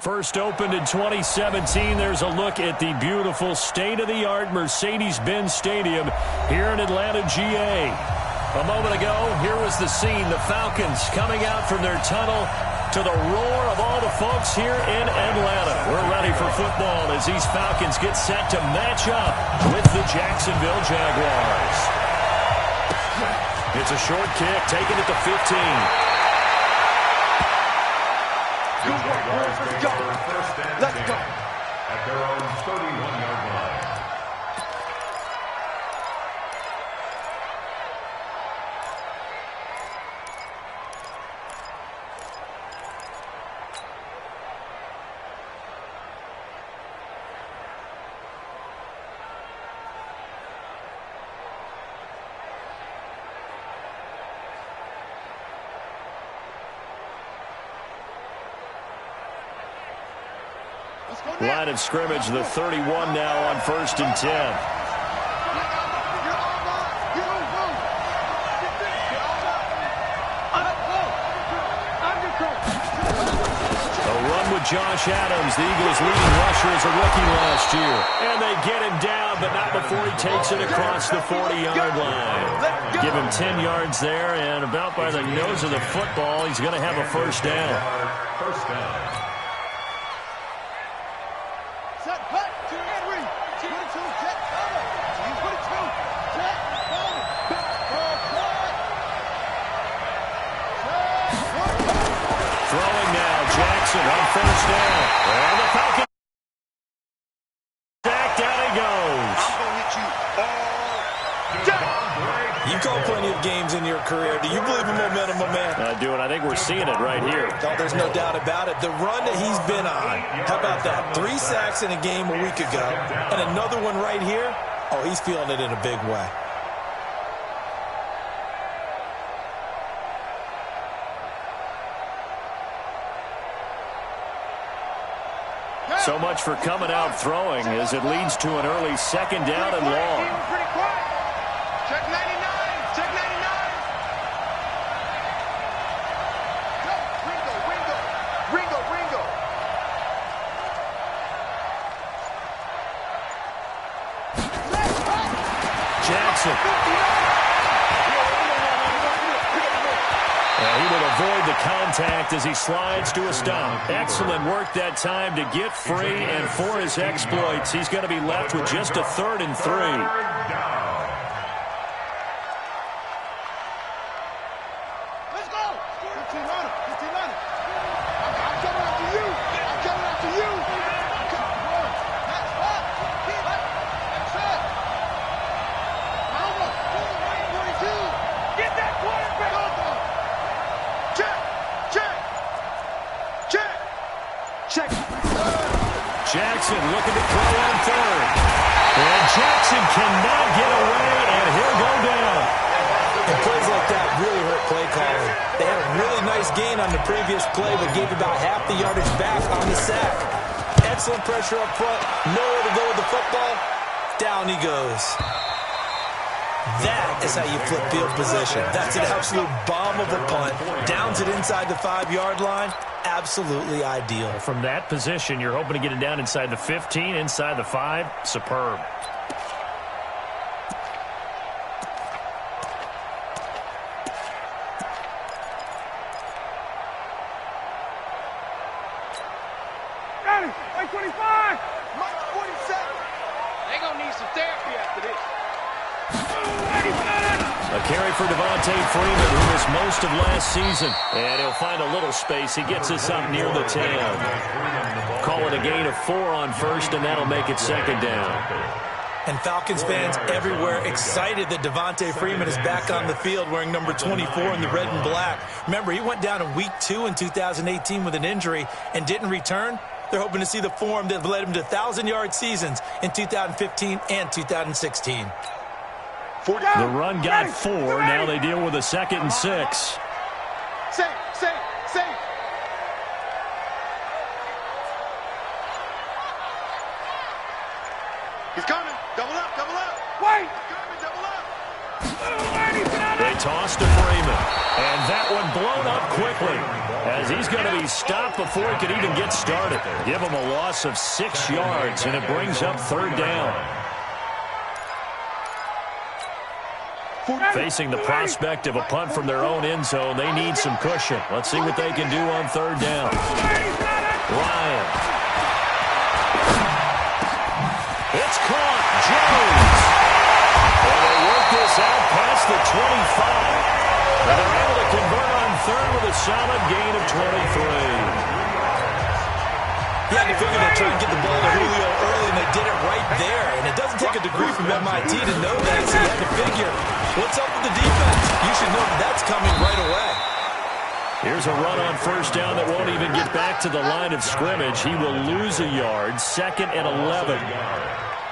First opened in 2017. There's a look at the beautiful state-of-the-art Mercedes-Benz Stadium here in Atlanta, GA. A moment ago, here was the scene. The Falcons coming out from their tunnel to the roar of all the folks here in Atlanta. We're ready for football as these Falcons get set to match up with the Jacksonville Jaguars. It's a short kick, taken at the 15. Let's go. Let's go. At their own 31-yard line. Line of scrimmage, the 31 now on 1st and 10. A run with Josh Adams, the Eagles' leading rusher as a rookie last year. And they get him down, but not before he takes it across the 40-yard line. Give him 10 yards there, and about by the nose of the football, he's going to have a first down. First down. On first down. And the Falcons back down he goes. I'm going to hit you all day. You call plenty of games in your career. Do you believe in momentum, my man? I do, and I think we're seeing it right here. Oh, there's no doubt about it. The run that he's been on, how about that? 3 sacks in a game a week ago, and another one right here. Oh, he's feeling it in a big way. So much for coming out throwing as it leads to an early second down and long. Check 99. Check 99. Ringo. Jackson. He will avoid the contact as he slides to a stop. Excellent work that time to get free, and for his exploits, he's going to be left with just a 3rd and 3. Let's go. 15 on it. I'm coming after you. That's spot. That's it. Mama. 42. Get that quarterback. Check. Jackson looking to throw on 3rd. And Jackson cannot get away, and he'll go down. And plays like that really hurt play calling. They had a really nice gain on the previous play, but gave about half the yardage back on the sack. Excellent pressure up front. Nowhere to go with the football. Down he goes. That is how you flip field position. That's an absolute bomb of a punt. Downs it inside the 5-yard line. Absolutely ideal. From that position, you're hoping to get it down inside the 15, inside the 5. Superb. Got it. Mike 25. Mike 47. They're going to need some therapy after this. A carry for Devontae Freeman, who missed most of last season. And he'll find a little space. He gets us up near the 10. Call it a gain of 4 on 1st, and that'll make it 2nd down. And Falcons fans everywhere excited that Devontae Freeman is back on the field wearing number 24 in the red and black. Remember, he went down in week 2 in 2018 with an injury and didn't return. They're hoping to see the form that led him to 1,000-yard seasons in 2015 and 2016. The run got 4. Now they deal with a 2nd and 6. Safe. He's coming. Double up. Wait. He's coming. Double up. They toss to Freeman. And that one blown up quickly as he's going to be stopped before he could even get started. Give him a loss of 6 yards, and it brings up third down. Facing the prospect of a punt from their own end zone, they need some cushion. Let's see what they can do on third down. Ryan. It's caught. Jones. And they work this out past the 25. And they're able to convert on third with a solid gain of 23. Yeah, they figured they'd try and get the ball to Julio early, and they did it right there. And it doesn't take a degree from MIT to know that, so you had to figure, what's up with the defense? You should know that that's coming right away. Here's a run on first down that won't even get back to the line of scrimmage. He will lose a yard, 2nd and 11.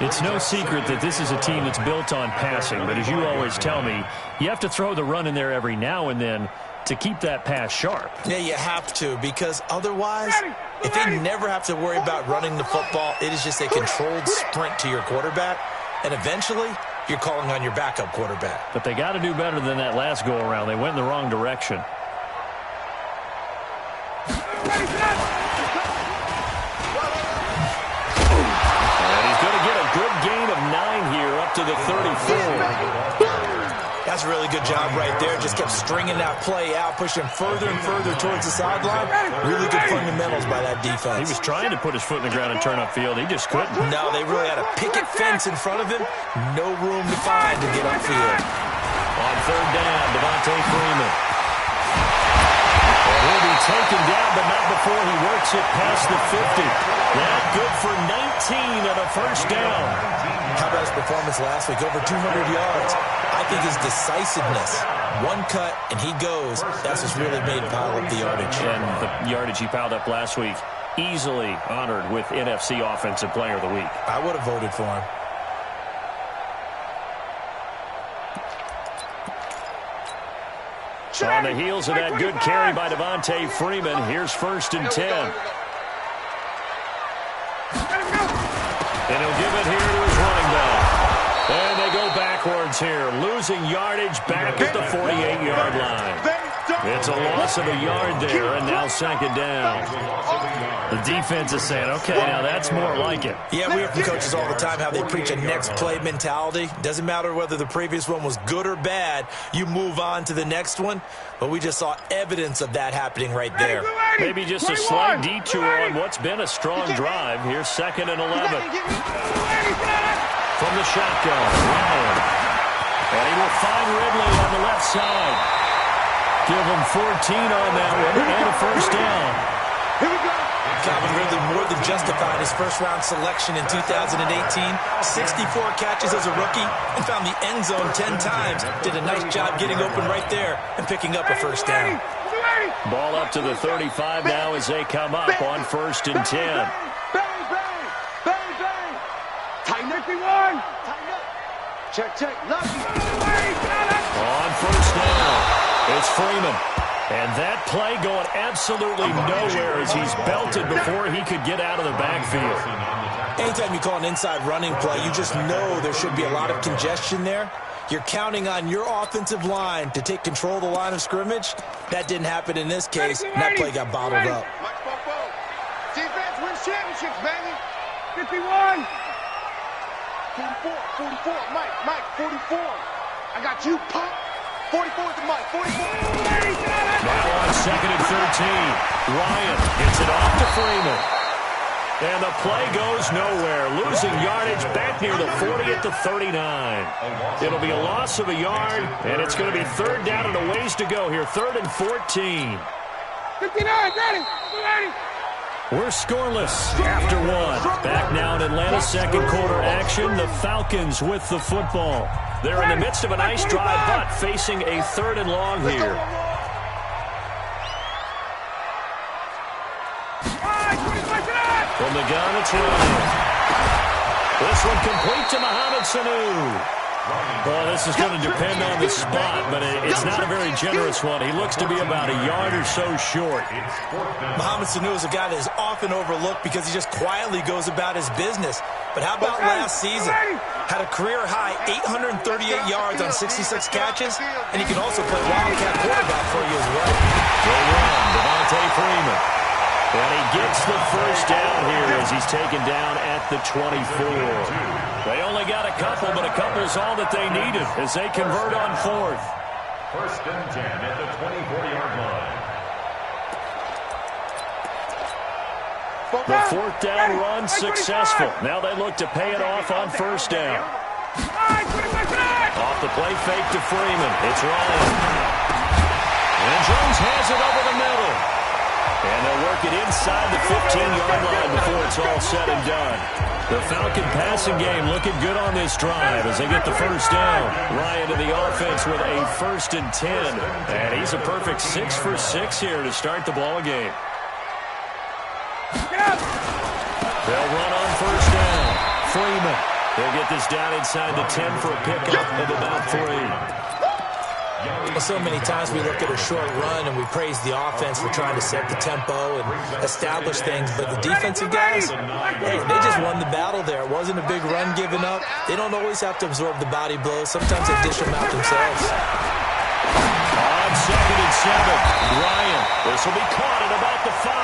It's no secret that this is a team that's built on passing, but as you always tell me, you have to throw the run in there every now and then to keep that pass sharp. Yeah, you have to, because otherwise, if they never have to worry about running the football, it is just a controlled sprint to your quarterback, and eventually, you're calling on your backup quarterback. But they got to do better than that last go-around. They went in the wrong direction. And he's going to get a good gain of 9 here up to the 34. That's a really good job right there. Just kept stringing that play out, pushing further and further towards the sideline. Really good fundamentals by that defense. He was trying to put his foot in the ground and turn upfield. He just couldn't. No, they really had a picket fence in front of him. No room to find to get upfield. On third down, Devontae Freeman. And he'll be taken down, but not before he works it past the 50. That good for 19 and a first down. How about his performance last week? Over 200 yards. I think his decisiveness, one cut and he goes, that's what's really made him pile up the yardage. And the yardage he piled up last week, easily honored with NFC Offensive Player of the Week. I would have voted for him. On the heels of that good carry by Devontae Freeman, here's 1st and 10. And he'll give it here to his running back. And they go backwards here, losing yardage back at the 48-yard line. It's a loss of a yard there, and now 2nd down. The defense is saying, okay, now that's more like it. Yeah, we hear from coaches all the time how they preach a next play mentality. Doesn't matter whether the previous one was good or bad, you move on to the next one. But we just saw evidence of that happening right there. Maybe just a slight detour on what's been a strong drive. Here's 2nd and 11. From the shotgun, Ryan. And he will find Ridley on the left side. Give him 14 on that one and a first down. Here we go. Calvin Ridley more than justified his first-round selection in 2018. 64 catches as a rookie and found the end zone 10 times. Did a nice job getting open right there and picking up a first down. Ball up to the 35 now as they come up on 1st and 10. Bang, bang, bang, bang. Tighten up, Tighten up. Check. Lucky. On first down, it's Freeman. And that play going absolutely nowhere as he's belted before he could get out of the backfield. Anytime you call an inside running play, you just know there should be a lot of congestion there. You're counting on your offensive line to take control of the line of scrimmage. That didn't happen in this case, and that play got bottled up. Defense wins championships, baby. 51. 44, Mike, 44. I got you, pump. 44 with the mic, 44. Now on 2nd and 13. Ryan gets it off to Freeman. And the play goes nowhere. Losing yardage back near the 40 at the 39. It'll be a loss of a yard, and it's going to be 3rd down and a ways to go here. 3rd and 14. 59, ready. We're scoreless after one. Back now in Atlanta's 2nd quarter action. The Falcons with the football. They're in the midst of a nice drive, but facing a 3rd and long here. From the gun, it's Ryan. This one complete to Mohamed Sanu. Well, this is going to depend on the spot, but it's not a very generous one. He looks to be about a yard or so short. Mohamed Sanu is a guy that is often overlooked because he just quietly goes about his business. But how about last season? Had a career-high 838 yards on 66 catches, and he can also play wildcat quarterback for you as well. They run, Devontae Freeman. And he gets the first down here as he's taken down at the 24. They only got a couple, but a couple's all that they needed as they convert on fourth. First and 10 at the 24-yard line. The fourth down run successful. Now they look to pay it off on first down. Off the play fake to Freeman. It's Ryan. And Jones has it over the middle. And they'll work it inside the 15-yard line before it's all said and done. The Falcon passing game looking good on this drive as they get the first down. Ryan to the offense with a 1st and 10. And he's a perfect 6 for 6 here to start the ball game. They'll run on first down. Freeman. They'll get this down inside the 10 for a pickup of about 3. Well, so many times we look at a short run and we praise the offense for trying to set the tempo and establish things, but the defensive guys, hey, they just won the battle there. It wasn't a big run given up. They don't always have to absorb the body blows. Sometimes they dish them out themselves. On 2nd and 7, Ryan. This will be caught at about the 5.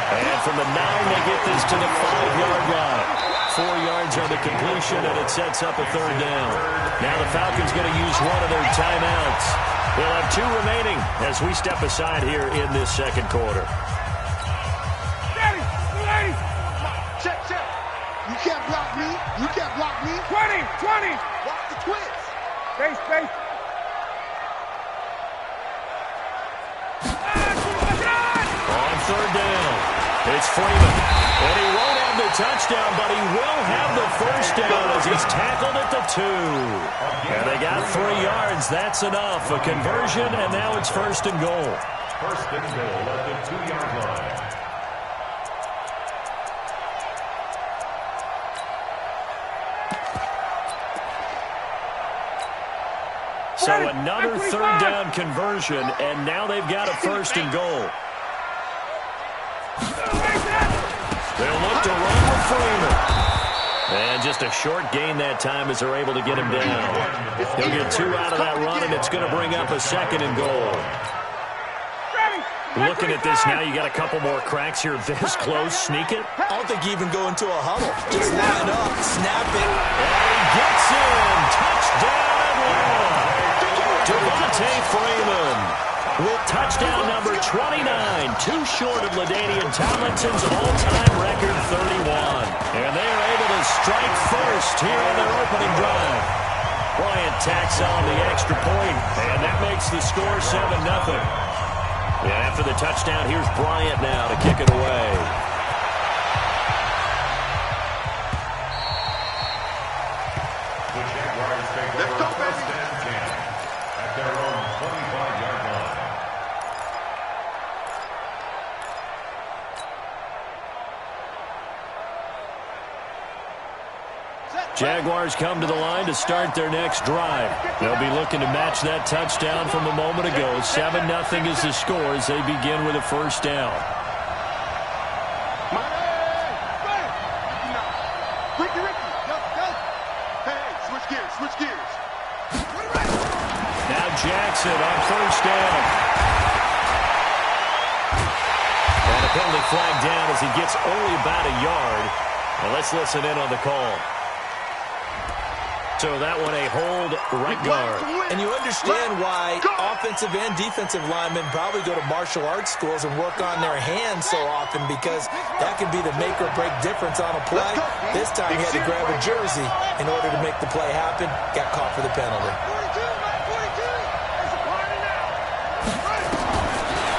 And from the 9, they get this to the 5-yard line. 4 yards on the completion, and it sets up a 3rd down. Now the Falcons going to use one of their timeouts. They'll have 2 remaining as we step aside here in this second quarter. Check. You can't block me. You can't block me. 20. Block the twins. Space. On 3rd down, it's Freeman. And he won't have the touchdown, but he will have the first down as he's tackled at the 2. And they got 3 yards. That's enough. A conversion, and now it's 1st and goal. 1st and goal at the 2-yard line. So another 3rd down conversion, and now they've got a 1st and goal. They'll look to run with Freeman. And just a short gain that time as they're able to get him down. He'll get 2 out of that run, and it's going to bring up a 2nd and goal. Looking at this now, you got a couple more cracks here this close. Sneak it. I don't think you even go into a huddle. Just line up, snap it. And he gets in. Touchdown Atlanta. Devontae Freeman with touchdown number 29, 2 short of LaDainian Tomlinson's all-time record 31. And they are able to strike first here on their opening drive. Bryant tacks on the extra point, and that makes the score 7-0. And after the touchdown, here's Bryant now to kick it away. The Jaguars take over 1st and 10 at their own 25-yard line. Jaguars come to the line to start their next drive. They'll be looking to match that touchdown from a moment ago. 7-0 is the score as they begin with a 1st down. Ricky. Hey, switch gears. Now Jackson on 1st down. And a penalty flag down as he gets only about a yard. And let's listen in on the call. So that one a hold right guard. And you understand why offensive and defensive linemen probably go to martial arts schools and work on their hands so often, because that can be the make or break difference on a play. This time he had to grab a jersey in order to make the play happen. Got caught for the penalty.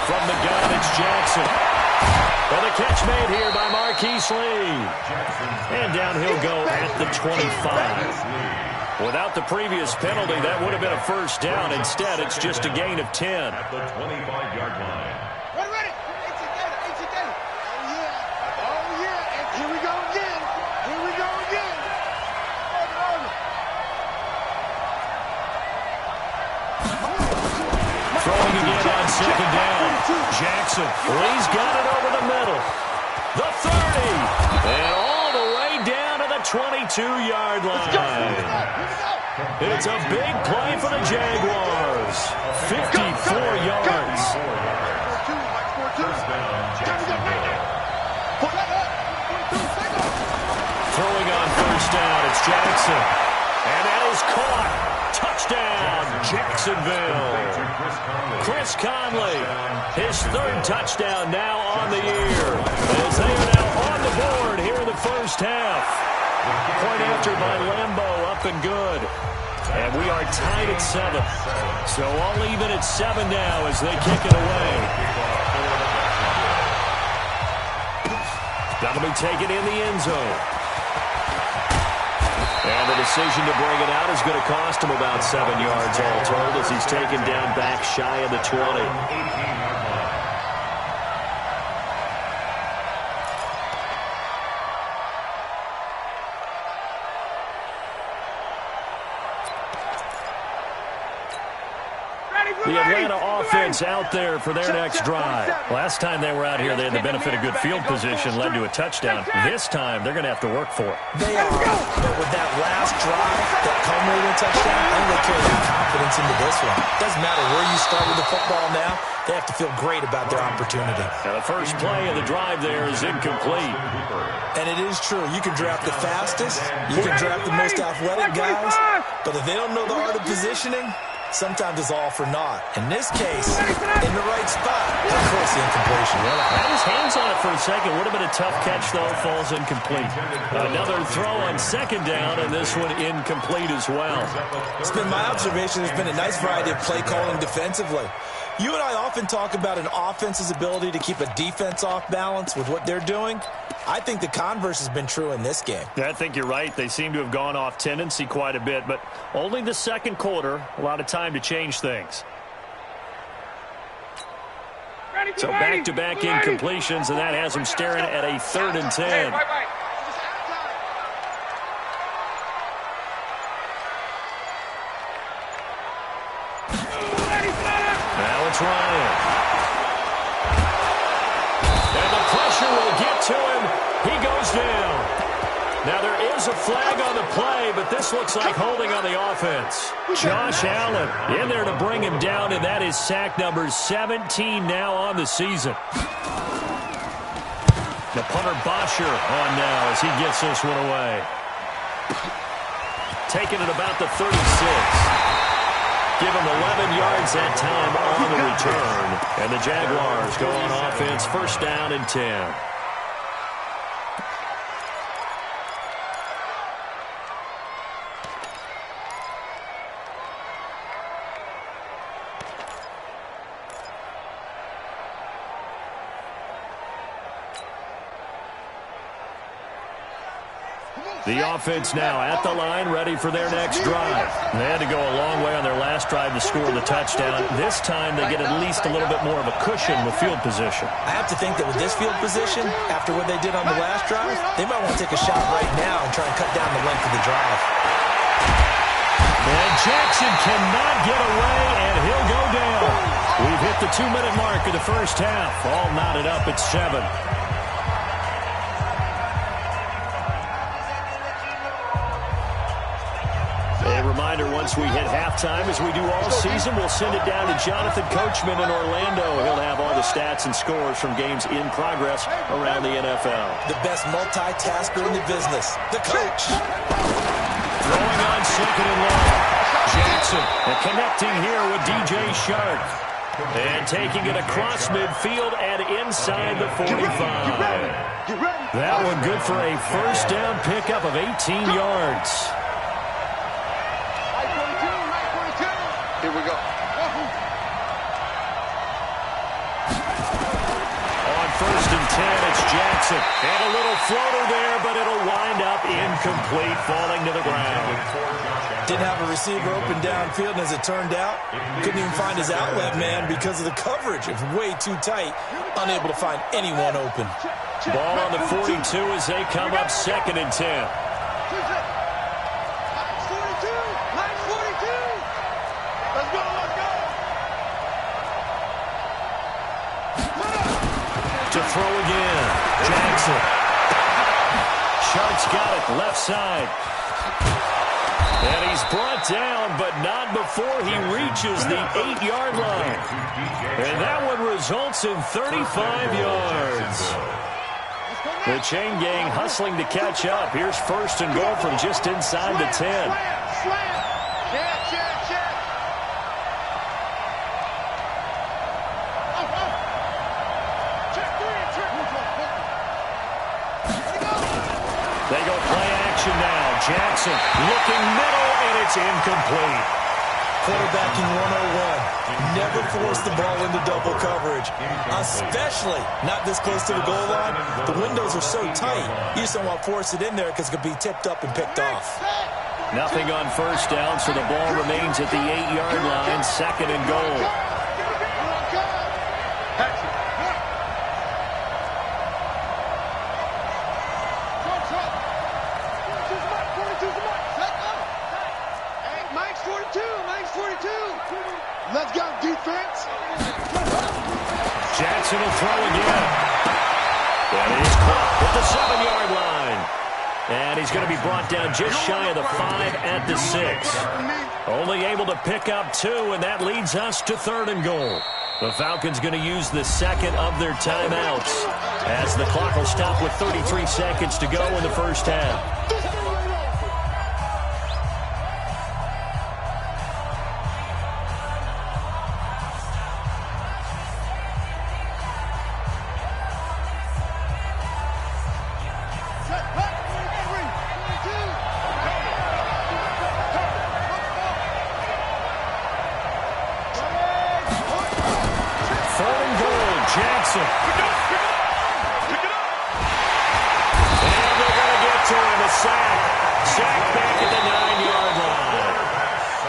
From the gun, it's Jackson. Well, the catch made here by Marquise Lee. And down he'll go at the 25. Without the previous penalty, that would have been a 1st down. Instead, it's just a gain of 10. At the 25-yard line. Ready. Oh, yeah. And here we go again. Throwing again on 2nd down. Jackson. Lee's got it over the middle. The 30. And all the way down to the 22-yard line. It's a big play for the Jaguars. 54 yards. Throwing on first down, it's Jackson. And that is caught. Touchdown, Jacksonville. Chris Conley, his third touchdown now on the year. As they are now on the board here in the first half. Point after by Lambo, up and good. And we are tied at 7. So all even at 7 now as they kick it away. That'll be taken in the end zone. And the decision to bring it out is going to cost him about 7 yards all told as he's taken down back shy of the 20. The Atlanta offense out there for their next drive. Last time they were out here, they had the benefit of good field position, led to a touchdown. This time, they're going to have to work for it. They are, but with that last drive, that culminating in a touchdown, I think they carry that confidence into this one. Doesn't matter where you start with the football now, they have to feel great about their opportunity. Now the first play of the drive there is incomplete. And it is true. You can draft the fastest, you can draft the most athletic guys, but if they don't know the art of positioning, sometimes it's all for naught. In this case, in the right spot, of course the incompletion. Had his hands on it for a second. Would have been a tough catch, though. Falls incomplete. Another throw on second down, and this one incomplete as well. It's been my observation. There's been a nice variety of play calling defensively. You and I often talk about an offense's ability to keep a defense off balance with what they're doing. I think the converse has been true in this game. I think you're right. They seem to have gone off tendency quite a bit, but only the second quarter, a lot of time to change things. So back-to-back incompletions, and that has them staring at a 3rd and 10. Now it's Ryan. And the pressure will get to him. He goes down. Now there is a flag on the play, but this looks like holding on the offense. Josh Allen in there to bring him down, and that is sack number 17 now on the season. The punter Bosher on now as he gets this one away. Taking it about the 36. Give him 11 yards that time on the return. And the Jaguars go on offense, first down and 10. The offense now at the line, ready for their next drive. They had to go a long way on their last drive to score the touchdown. This time they get at least a little bit more of a cushion with field position. I have to think that with this field position, after what they did on the last drive, they might want to take a shot right now and try and cut down the length of the drive. And Jackson cannot get away, and he'll go down. We've hit the 2-minute mark of the first half. All knotted up at 7. A reminder, once we hit halftime, as we do all season, we'll send it down to Jonathan Coachman in Orlando. He'll have all the stats and scores from games in progress around the NFL. The best multitasker in the business, the coach. Throwing on second and long. Jackson connecting here with DJ Shark. And taking it across midfield and inside the 45. That one good for a first down pickup of 18 yards. Here we go. On first and 10, it's Jackson. And a little floater there, but it'll wind up incomplete, falling to the ground. Didn't have a receiver open downfield, and as it turned out, couldn't even find his outlet man because of the coverage. It was way too tight, unable to find anyone open. Ball on the 42 as they come up second and 10. To throw again, Jackson. Sharks got it, left side. And he's brought down, but not before he reaches the 8-yard line. And that one results in 35 yards. The chain gang hustling to catch up. Here's first and goal from just inside the 10. They go play action now. Jackson looking middle, and it's incomplete. Quarterbacking 101. Never force the ball into double coverage, especially not this close to the goal line. The windows are so tight, you just don't want to force it in there because it could be tipped up and picked off. Nothing on first down, so the ball remains at the 8-yard line, second and goal. Let's go, defense. Jackson will throw again. And he's caught at the 7-yard line. And he's going to be brought down just shy of the 5 at the 6. Only able to pick up 2, and that leads us to third and goal. The Falcons going to use the second of their timeouts as the clock will stop with 33 seconds to go in the first half. Jackson. And they're going to get to him. A sack. Sack back at the 9-yard line.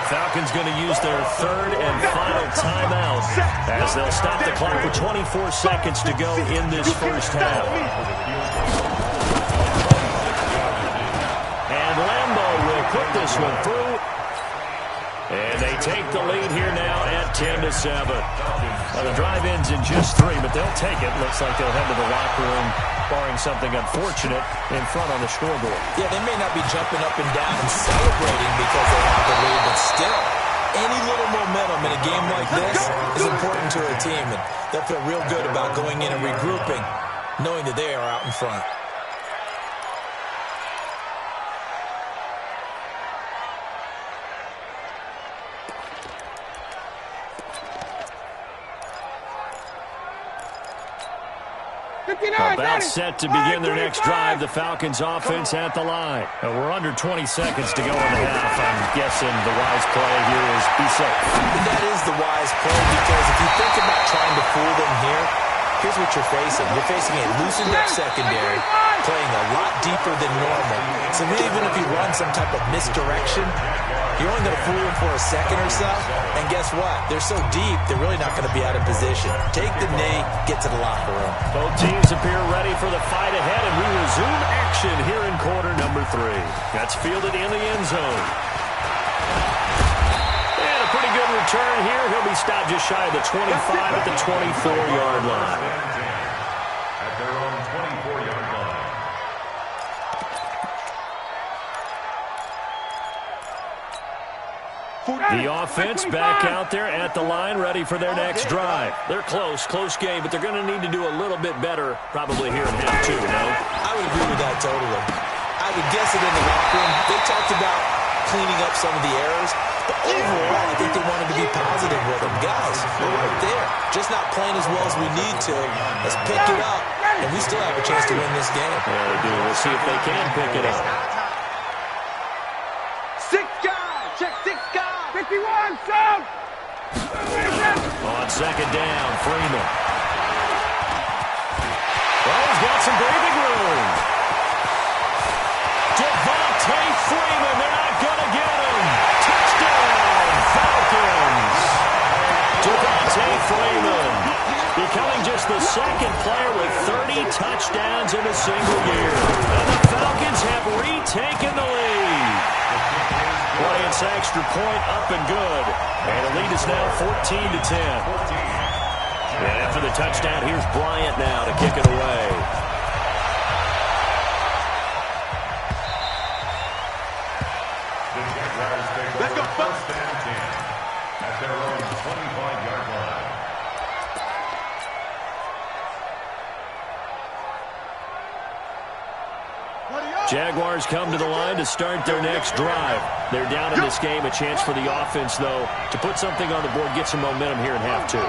Falcons going to use their third and final timeout as they'll stop the clock with 24 seconds to go in this first half. And Lambeau will put this one through. And they take the lead here now at 10-7. Well, the drive ends in just 3, but they'll take it. Looks like they'll head to the locker room, barring something unfortunate, in front on the scoreboard. Yeah, they may not be jumping up and down and celebrating because they have the lead, but still, any little momentum in a game like this is important to a team, and they'll feel real good about going in and regrouping, knowing that they are out in front. About set to begin their next drive. The Falcons offense at the line. We're under 20 seconds to go in the half. I'm guessing the wise play here is be safe. That is the wise play because if you think about trying to fool them here, here's what you're facing. You're facing a loosened up secondary, playing a lot deeper than normal. So even if you run some type of misdirection, you're only going to fool them for a second or so. And guess what? They're so deep, they're really not going to be out of position. Take the knee, get to the locker room. Both teams appear ready for the fight ahead, and we resume action here in quarter number 3. That's fielded in the end zone. And a pretty good return here. He'll be stopped just shy of the 25 at the 24-yard line. At their own 24-yard line. The offense back out there at the line, ready for their next drive. They're close game, but they're going to need to do a little bit better probably here in half 2, no? I would agree with that totally. I would guess it in the locker room. They talked about cleaning up some of the errors, but overall, I think they wanted to be positive with them. Guys, we're right there. Just not playing as well as we need to. Let's pick it up, and we still have a chance to win this game. Yeah, they do. We'll see if they can pick it up. 6 guys. Check 6 guys. 51, son. On second down, Freeman. Well, he's got some breathing room. Devontae Freeman, they're not going to get him. Touchdown, Falcons. Devontae Freeman becoming just the second player with 30 touchdowns in a single year. And the Falcons have retaken the lead. Bryant's extra point up and good. And the lead is now 14-10. And after the touchdown, here's Bryant now to kick it away. Let's go, first and 10 at their own 25-yard line. Jaguars come to the line to start their next drive. They're down in this game. A chance for the offense, though, to put something on the board, get some momentum here in half two.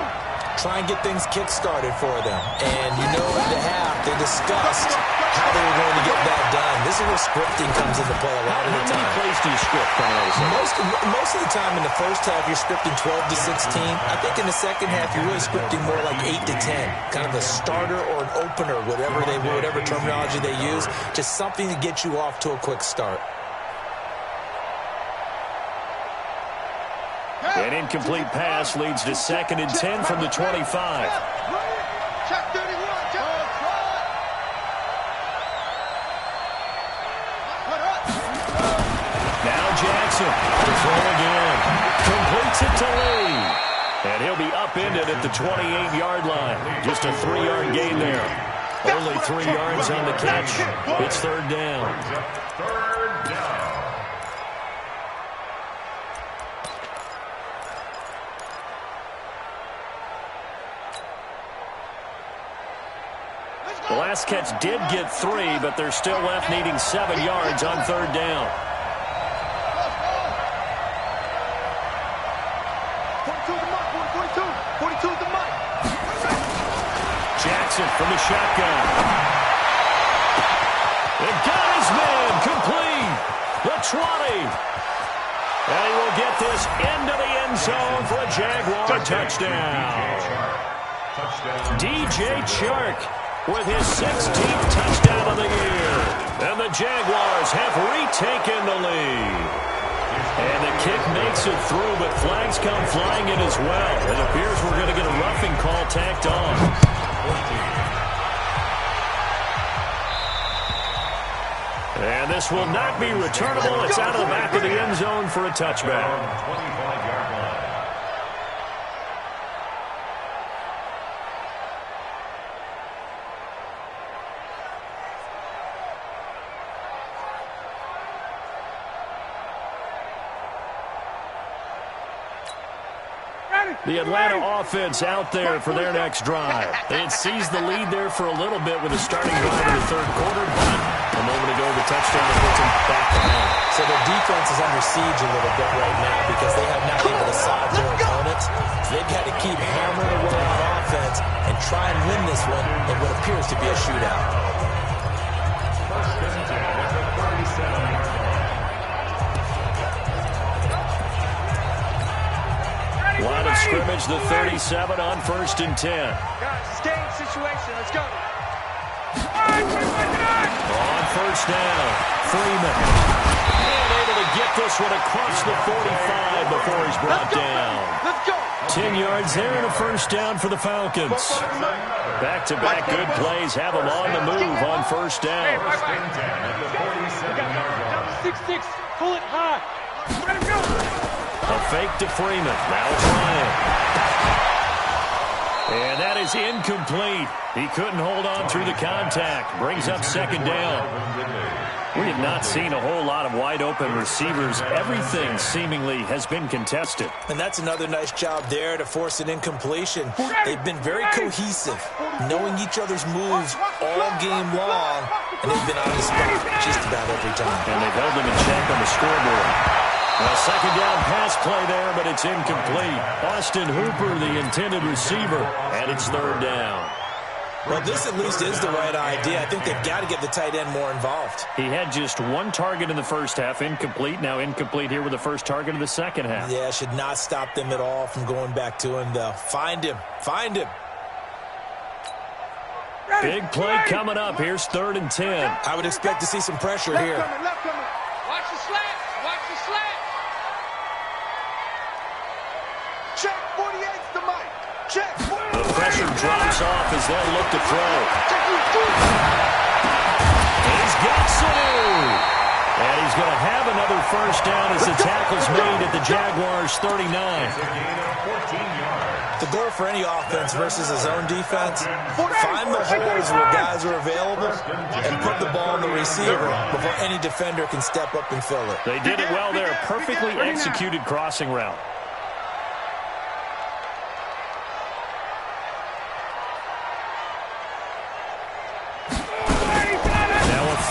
Try and get things kick-started for them. And you know, in the half, they discussed how they were going to get that done. This is where scripting comes into play a lot of the time. How many plays do you script coming out of this? Most of the time in the first half, you're scripting 12 to 16. I think in the second half, you're really scripting more like 8 to 10. Kind of a starter or an opener, whatever terminology they use. Just something to get you off to a quick start. An incomplete pass leads to 2nd and 10 from the 25. Check 31. Now Jackson to throw again. Completes it to Lee. And he'll be upended at the 28-yard line. Just a 3-yard gain there. Only 3 yards on the catch. It's 3rd down. Third down. The last catch did get 3, but they're still left needing 7 yards on 3rd down. 42 the mark, 42 the mark. Jackson from the shotgun. It got his man complete. The 20. And he will get this into the end zone for a Jaguar touchdown. DJ Chark with his 16th touchdown of the year. And the Jaguars have retaken the lead. And the kick makes it through, but flags come flying in as well. It appears we're going to get a roughing call tacked on. And this will not be returnable. It's out of the back of the end zone for a touchback. 25-yard line. The Atlanta offense out there for their next drive. It seized the lead there for a little bit with a starting drive in the 3rd quarter, but a moment ago the touchdown puts them back behind. So their defense is under siege a little bit right now because they have not been able to solve their opponents. So they've got to keep hammering away on offense and try and win this one in what appears to be a shootout. First and 10 at the 37-yard line. Line of scrimmage, the 37 on 1st and 10. Guys, it's game situation. Let's go. On 1st down, Freeman. And able to get this one across the 45 before he's brought down. Let's go. 10 yards there and a 1st down for the Falcons. Back-to-back good plays have them on the move on 1st down. First and 10 at the 47-yard line. 6-6. Pull it high. Let him go. A fake to Freeman. Now it's Ryan. And that is incomplete. He couldn't hold on through the contact. Brings up 2nd down. We have not seen a whole lot of wide-open receivers. Everything seemingly has been contested. And that's another nice job there to force an incompletion. They've been very cohesive, knowing each other's moves all game long, and they've been on the spot just about every time. And they've held them in check on the scoreboard. A 2nd down pass play there, but it's incomplete. Austin Hooper, the intended receiver, and it's 3rd down. Well, this at least is the right idea. I think they've got to get the tight end more involved. He had just 1 target in the 1st half, incomplete. Now incomplete here with the 1st target of the 2nd half. Yeah, should not stop them at all from going back to him, though. Find him. Find him. Big play coming up. Here's 3rd and 10. I would expect to see some pressure here. Left coming. Watch the slant. Watch the slant. Check 48's the mic. Check 48. The pressure drops off as they look to throw. He's got Sanu. And he's going to have another 1st down as the tackle's made at the Jaguars' 39. The goal for any offense versus a zone defense, find the holes where guys are available and put the ball on the receiver before any defender can step up and fill it. They did it well there. Perfectly executed crossing route.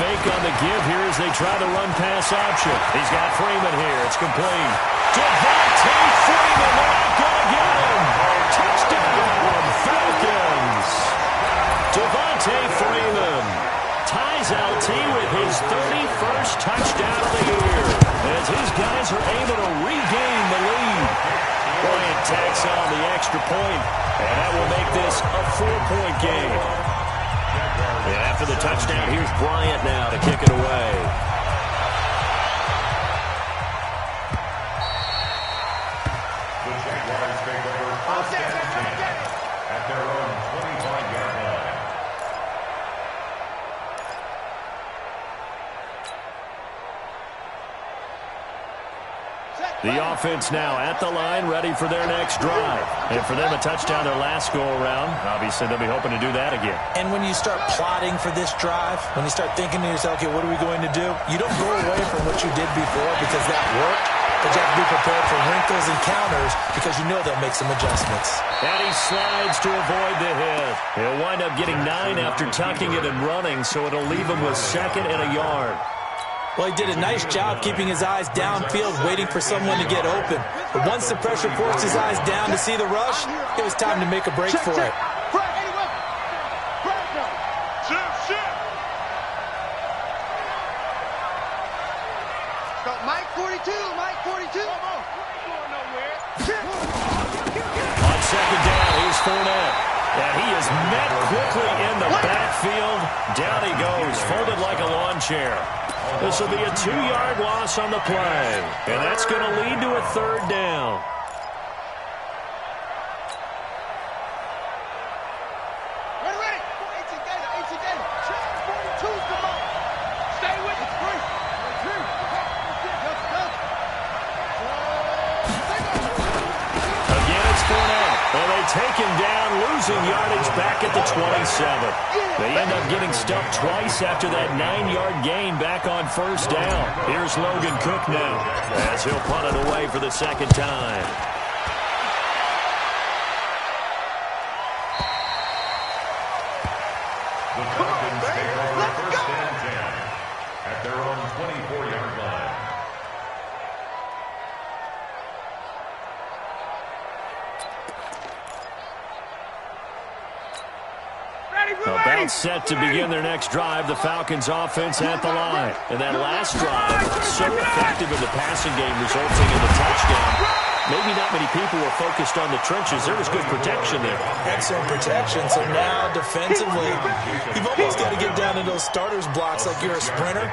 Fake on the give here as they try the run-pass option. He's got Freeman here. It's complete. Devontae Freeman, they're not going to get him. Touchdown, Falcons. Devontae Freeman ties LT with his 31st touchdown of the year as his guys are able to regain the lead. Bryant tacks on the extra point, and that will make this a 4-point game. And after the touchdown, here's Bryant now to kick it away. The Jaguars take over first and 10 at their own 25-yard line. The offense now at the line, ready for their next drive. And for them, a touchdown their last go-around. Obviously, they'll be hoping to do that again. And when you start plotting for this drive, when you start thinking to yourself, okay, what are we going to do? You don't go away from what you did before because that worked, but you have to be prepared for wrinkles and counters because you know they'll make some adjustments. And he slides to avoid the hit. He'll wind up getting 9 after tucking it and running, so it'll leave him with 2nd and a yard. Well, he did a nice job keeping his eyes downfield, waiting for someone to get open. But once the pressure forced his eyes down to see the rush, it was time to make a break for it. Mike 42, Mike 42. On 2nd down, here's Fournette. And he is met quickly in the backfield. Down he goes, folded like a lawn chair. This will be a 2-yard loss on the play. And that's going to lead to a 3rd down. Ready. 18 Gator. 42's the mark. Stay with it. Again, it's Fournette. And they take him down, losing yardage back at the 27. They end up getting stuffed twice after that 9-yard gain back on 1st down. Here's Logan Cook now as he'll punt it away for the 2nd time. The Falcons take over first and 10 at their own 24-yard line. About set to begin their next drive, the Falcons offense at the line. And that last drive, so effective in the passing game, resulting in the touchdown. Maybe not many people were focused on the trenches. There was good protection there. Excellent protection. So now, defensively, you've almost got to get down to those starters blocks like you're a sprinter.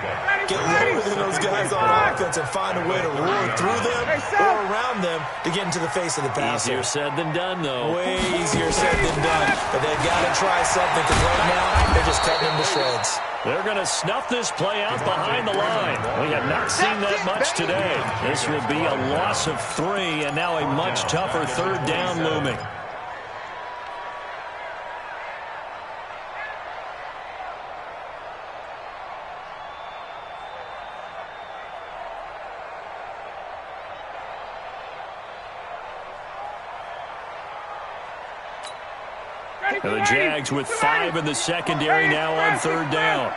Get lower than those guys on offense and find a way to roar through them or around them to get into the face of the passer. Easier said than done, though. Way easier said than done. But they've got to try something because right now, they're just cutting them to shreds. They're going to snuff this play out behind the line. We have not seen that much today. This will be a loss of 3, and now a much tougher 3rd down looming. And the Jags with 5 in the secondary now on 3rd down. Out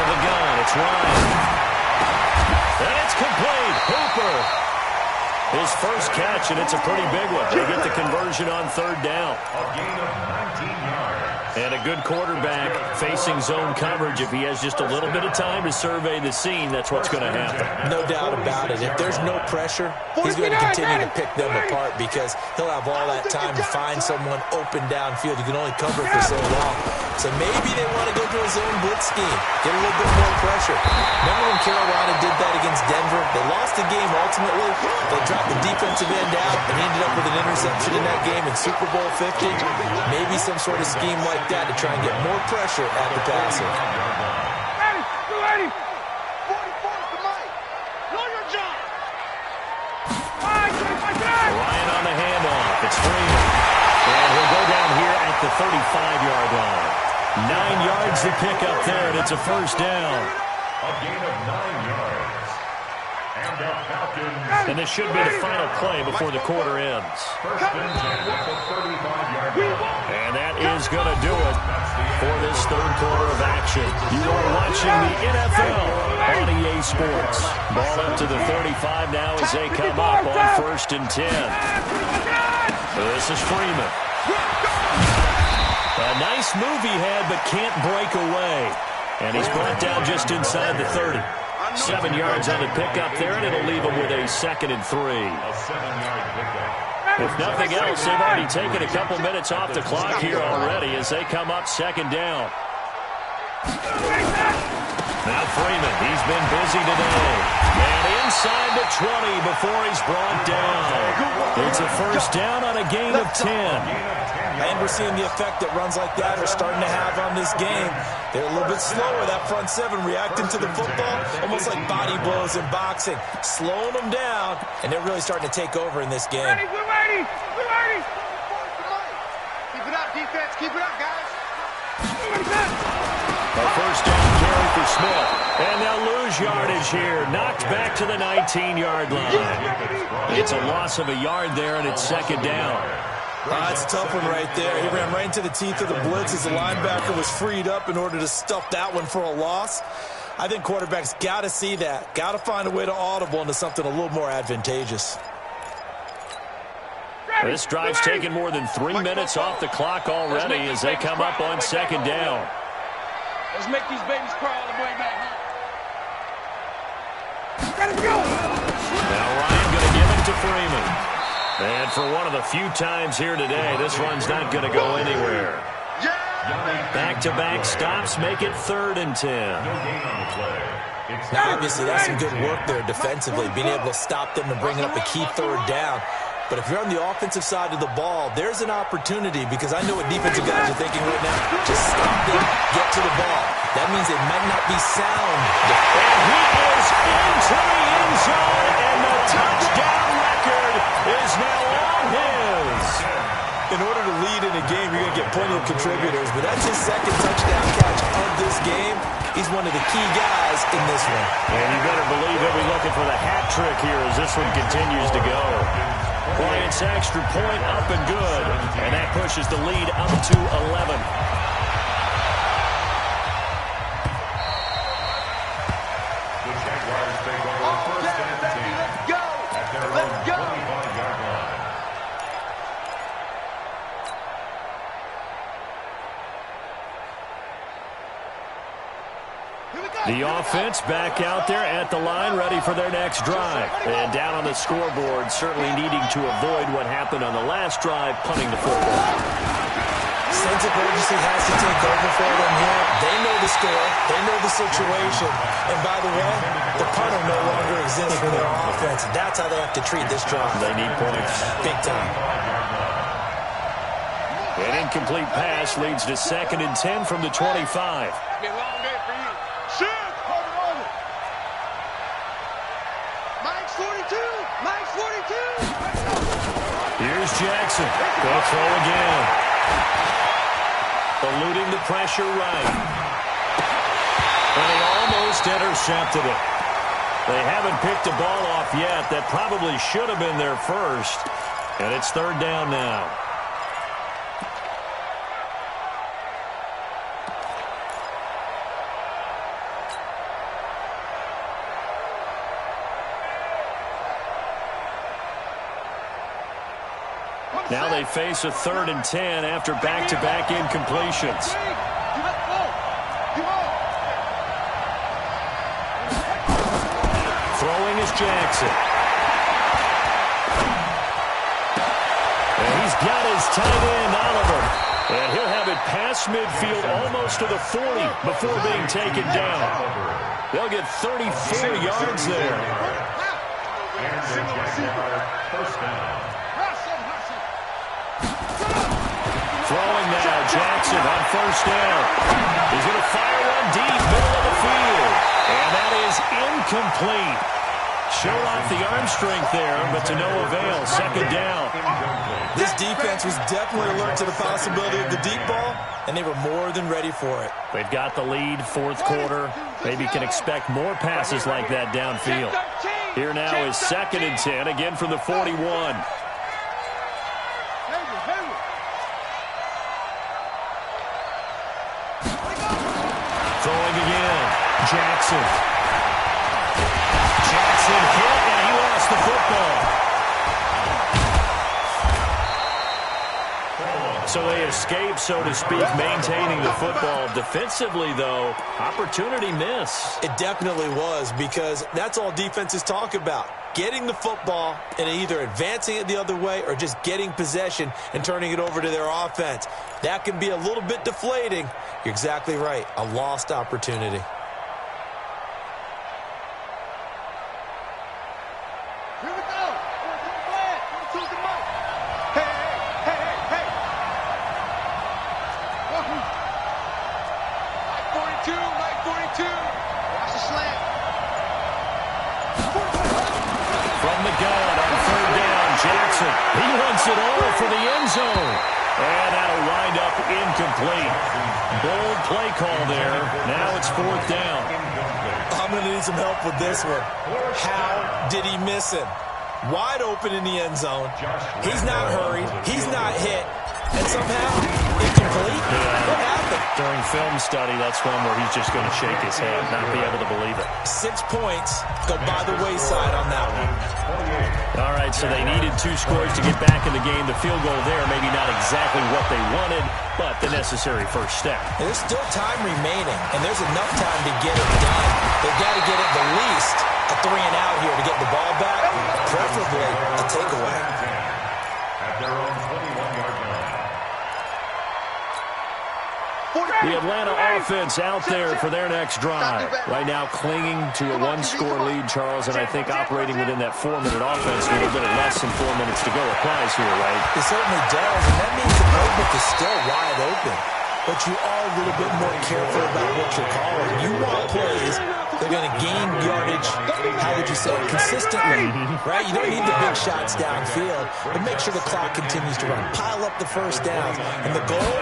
of the gun, it's Ryan. And it's complete. Hooper. His first catch, and it's a pretty big one. They get the conversion on 3rd down. A gain of 19 yards. And a good quarterback facing zone coverage. If he has just a little bit of time to survey the scene, that's what's going to happen. No doubt about it. If there's no pressure, he's going to continue to pick them apart because he'll have all that time to find someone open downfield. You can only cover for so long. So maybe they want to go to a zone blitz scheme, get a little bit more pressure. Remember when Carolina did that against Denver? They lost the game ultimately. They dropped the defensive end out and ended up with an interception in that game in Super Bowl 50. Maybe some sort of scheme like that to try and get more pressure at the passer. Ready. 44's the Mike. Know your job. 5, 25, 9 yards to pick up there, and it's a first down. A gain of 9 yards. And the Falcons. And this should be the final play before the quarter ends. First and 10 at the 35-yard line. And that is going to do it for this third quarter of action. You are watching the NFL on EA Sports. Ball up to the 35 now as they come up on first and 10. This is Freeman. A nice move he had, but can't break away. And he's brought down just inside the 30. 7 yards on the pickup there, and it'll leave him with a 2nd and 3. A 7-yard pickup. If nothing else, they've already taken a couple minutes off the clock here already as they come up 2nd down. Now Freeman, he's been busy today. And inside the 20 before he's brought down. It's a first down on a gain of 10. And we're seeing the effect that runs like that are starting to have on this game. They're a little bit slower, that front seven, reacting to the football, almost like body blows in boxing, slowing them down, and they're really starting to take over in this game. We're ready. We're ready. Keep it up, defense. Keep it up, guys. A first down carry for Smith. And they'll lose yardage here. Knocked back to the 19-yard line. It's a loss of a yard there, and it's 2nd down. That's a tough one right there. He ran right into the teeth of the blitz as the linebacker was freed up in order to stuff that one for a loss. I think quarterbacks got to see that. Got to find a way to audible into something a little more advantageous. This drive's taken more than 3 minutes off the clock already as they come up on 2nd down. Let's make these babies crawl all the way back home. Let him go. Now Ryan going to give it to Freeman. And for one of the few times here today, this run's not going to go anywhere. Back-to-back stops make it 3rd and 10. Now, obviously, that's some good work there defensively, being able to stop them and bringing up a key 3rd down. But if you're on the offensive side of the ball, there's an opportunity because I know what defensive guys are thinking right now. Just stop them, get to the ball. That means it might not be sound. And he is into the end zone, and the touchdown record is now all his. In order to lead in a game, you're going to get plenty of contributors, but that's his 2nd touchdown catch of this game. He's one of the key guys in this one. And you better believe he'll be looking for the hat trick here as this one continues to go. Bryant's extra point up and good, and that pushes the lead up to 11. The Jaguars take over first and 10. Let's go. At their own 25-yard line. The offense back out there at the line, ready for their next drive. And down on the scoreboard, certainly needing to avoid what happened on the last drive, punting the football. Sense of urgency has to take over for them here. They know the score. They know the situation. And by the way, the punter no longer exists for their offense. That's how they have to treat this drive. They need points. Big time. An incomplete pass leads to 2nd and 10 from the 25. It's been a long day for you. Shoot! Hold it, hold it. Mike's 42! Mike's 42! Here's Jackson. They'll throw again. Eluding the pressure right. And he almost intercepted it. They haven't picked the ball off yet. That probably should have been their first. And it's 3rd down now. Now they face a 3rd and 10 after back-to-back incompletions. Throwing is Jackson. And he's got his tight end, Oliver. And he'll have it past midfield almost to the 40 before being taken down. They'll get 34 yards there. And the Jaguars first down. Throwing now, Jackson on first down. He's going to fire one deep, middle of the field. And that is incomplete. showed off the arm strength there, but to no avail. Second down. This defense was definitely alert to the possibility of the deep ball, and they were more than ready for it. They've got the lead, fourth quarter. Maybe can expect more passes like that downfield. Here now is 2nd and 10, again from the 41. Throwing again. Jackson hit, and he lost the football. So they escape, so to speak, maintaining the football. Defensively, though, opportunity miss. It definitely was, because that's all defenses talk about. Getting the football and either advancing it the other way or just getting possession and turning it over to their offense. That can be a little bit deflating. You're exactly right. A lost opportunity. He wants it all for the end zone. And that'll wind up incomplete. Bold play call there. Now it's 4th down. I'm going to need some help with this one. How did he miss him? Wide open in the end zone. He's not hurried. He's not hit. And somehow, incomplete? What happened? During film study, that's one where he's just going to shake his head, not be able to believe it. 6 points go by the wayside on that one. All right, so they needed 2 scores to get back in the game. The field goal there, maybe not exactly what they wanted, but the necessary first step. And there's still time remaining, and there's enough time to get it done. They've got to get at the least a 3 and out here to get the ball back, preferably a takeaway. At their own 21-yard line. The Atlanta offense out there for their next drive. Right now clinging to a 1-score lead, Charles, and I think operating within that 4-minute offense with a little bit less than 4 minutes to go applies here, right? It certainly does, and that means the playbook is still wide open. But you are a little bit more careful about what you're calling. You want plays they're going to gain yardage, how would you say, consistently, right? You don't need the big shots downfield, but make sure the clock continues to run. Pile up the first downs. And the goal,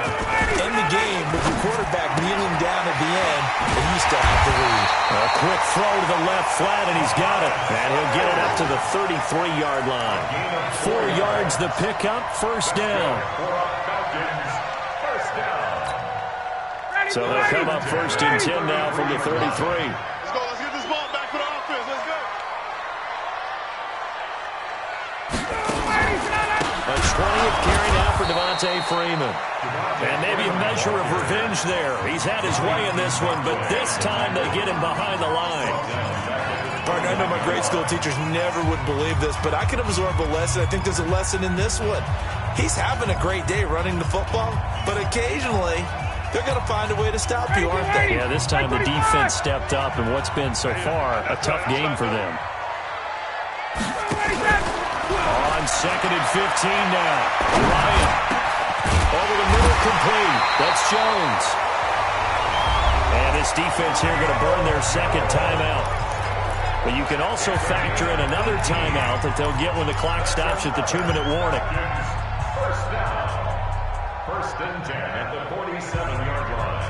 end the game with your quarterback kneeling down at the end, and you still have the lead. A quick throw to the left flat, and he's got it. And he'll get it up to the 33-yard line. 4 yards the pickup, first down. So they'll come up 1st and 10 now from the 33. Let's go. Let's get this ball back for the offense. Let's go. A 20th carry now for Devontae Freeman. And maybe a measure of revenge there. He's had his way in this one, but this time they get him behind the line. Partner, I know my grade school teachers never would believe this, but I can absorb a lesson. I think there's a lesson in this one. He's having a great day running the football, but occasionally they're going to find a way to stop you, aren't they? Yeah, this time the defense stepped up in what's been so far a tough game for them. On 2nd and 15 now. Ryan. Over the middle, complete. That's Jones. And this defense here going to burn their second timeout. But you can also factor in another timeout that they'll get when the clock stops at the 2-minute warning. First down. 1st and 10 at the 47-yard line.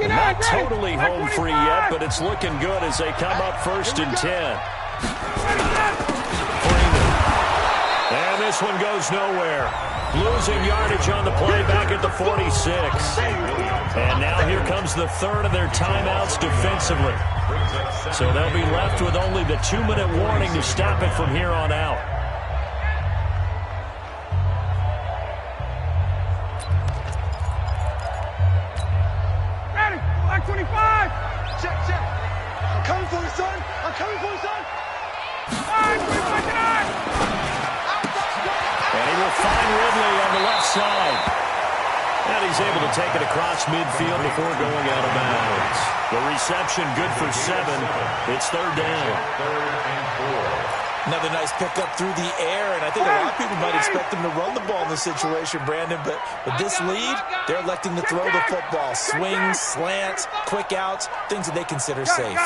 Not totally home free yet, but it's looking good as they come up 1st and 10. Freeman. And this one goes nowhere. Losing yardage on the play back at the 46. And now here comes the 3rd of their timeouts defensively. So they'll be left with only the 2-minute warning to stop it from here on out. Ready, Black 25. Check, check. I'm coming for you, son. I'm coming for you, son. 25-9. And he will find Ridley on the left side. And he's able to take it across midfield before going out of bounds. The reception good for 7. It's 3rd down. 3rd and 4. Another nice pickup through the air, and I think a lot of people might expect them to run the ball in this situation, Brandon, but with this lead, they're electing to throw the football. Swings, slants, quick outs, things that they consider safe.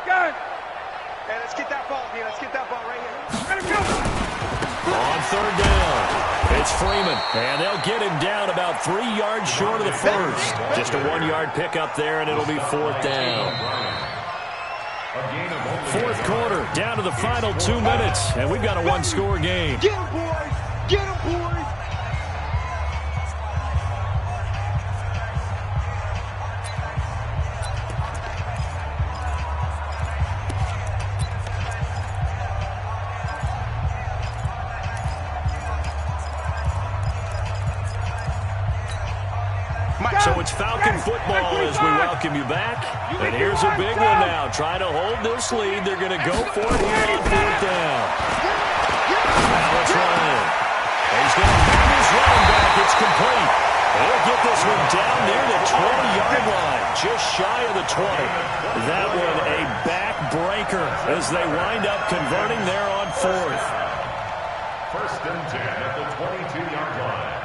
Gun. Hey, let's get that ball here. Let's get that ball right here. Let him go. On third down, it's Freeman, and they'll get him down about 3 yards short of the first. Just a 1-yard pickup there, and it'll be fourth down. Fourth quarter, down to the final 2 minutes, and we've got a 1-score game. Get him, boys. Get him, boys. So it's Falcon football as we welcome you back. And here's a big one now. Trying to hold this lead. They're going to go for it here on fourth down. Now it's Ryan. He's going to have his running back. It's complete. He'll get this one down near the 20-yard line. Just shy of the 20. That one a backbreaker as they wind up converting there on fourth. First and 10 at the 22-yard line.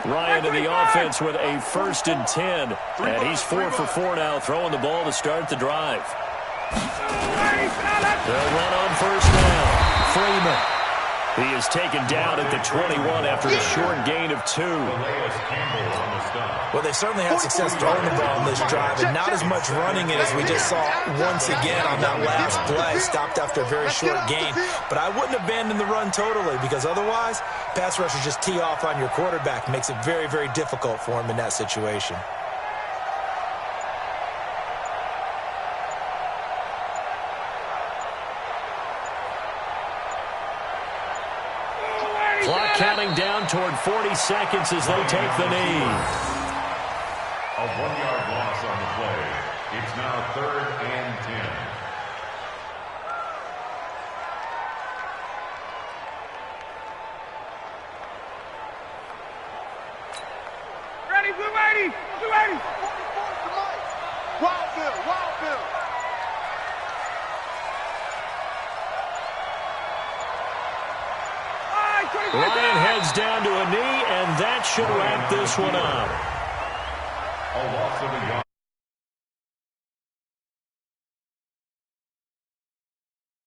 Ryan in the offense with a first and 10. And he's 4 for 4 now, throwing the ball to start the drive. They'll run on first down. Freeman. He is taken down at the 21 after a short gain of 2. Well, they certainly had success throwing the ball in this drive, and not as much running it as we just saw once again on that last play. Stopped after a very short gain. But I wouldn't abandon the run totally, because otherwise, pass rushers just tee off on your quarterback. Makes it very, very difficult for him in that situation. Clock counting down toward 40 seconds as they take the knee. A 1-yard loss on the play. It's now 3rd and 10. Ready, blue 80. Blue 80. Wild Bill. Ryan heads down to a knee, and that should wrap this one up. A loss of a yard.